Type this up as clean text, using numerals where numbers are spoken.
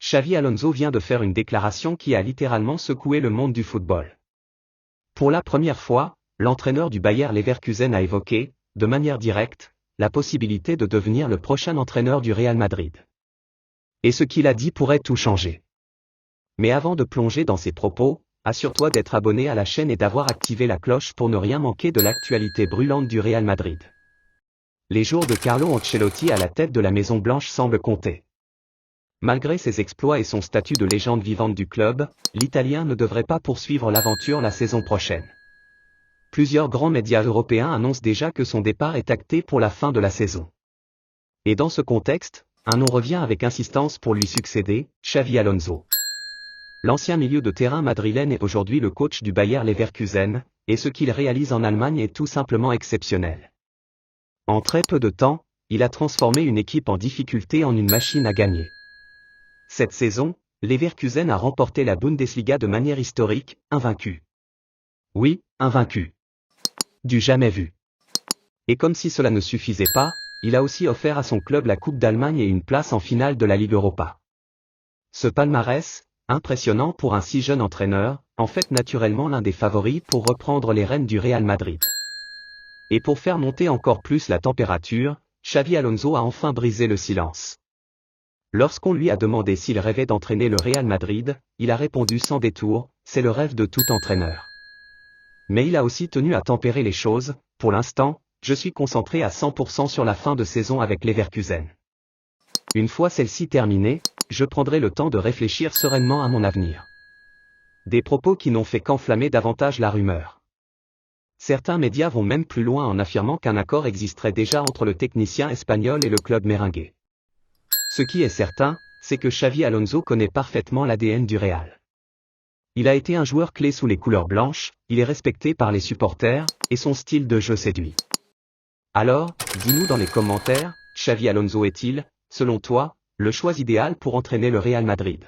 Xavi Alonso vient de faire une déclaration qui a littéralement secoué le monde du football. Pour la première fois, l'entraîneur du Bayer Leverkusen a évoqué, de manière directe, la possibilité de devenir le prochain entraîneur du Real Madrid. Et ce qu'il a dit pourrait tout changer. Mais avant de plonger dans ses propos, assure-toi d'être abonné à la chaîne et d'avoir activé la cloche pour ne rien manquer de l'actualité brûlante du Real Madrid. Les jours de Carlo Ancelotti à la tête de la Maison Blanche semblent compter. Malgré ses exploits et son statut de légende vivante du club, l'Italien ne devrait pas poursuivre l'aventure la saison prochaine. Plusieurs grands médias européens annoncent déjà que son départ est acté pour la fin de la saison. Et dans ce contexte, un nom revient avec insistance pour lui succéder, Xavi Alonso. L'ancien milieu de terrain madrilène est aujourd'hui le coach du Bayer Leverkusen, et ce qu'il réalise en Allemagne est tout simplement exceptionnel. En très peu de temps, il a transformé une équipe en difficulté en une machine à gagner. Cette saison, Leverkusen a remporté la Bundesliga de manière historique, invaincu. Oui, invaincu. Du jamais vu. Et comme si cela ne suffisait pas, il a aussi offert à son club la Coupe d'Allemagne et une place en finale de la Ligue Europa. Ce palmarès, impressionnant pour un si jeune entraîneur, en fait naturellement l'un des favoris pour reprendre les rênes du Real Madrid. Et pour faire monter encore plus la température, Xavi Alonso a enfin brisé le silence. Lorsqu'on lui a demandé s'il rêvait d'entraîner le Real Madrid, il a répondu sans détour, c'est le rêve de tout entraîneur. Mais il a aussi tenu à tempérer les choses, pour l'instant, je suis concentré à 100% sur la fin de saison avec Leverkusen. Une fois celle-ci terminée, je prendrai le temps de réfléchir sereinement à mon avenir. Des propos qui n'ont fait qu'enflammer davantage la rumeur. Certains médias vont même plus loin en affirmant qu'un accord existerait déjà entre le technicien espagnol et le club merengue. Ce qui est certain, c'est que Xavi Alonso connaît parfaitement l'ADN du Real. Il a été un joueur clé sous les couleurs blanches, il est respecté par les supporters, et son style de jeu séduit. Alors, dis-nous dans les commentaires, Xavi Alonso est-il, selon toi, le choix idéal pour entraîner le Real Madrid ?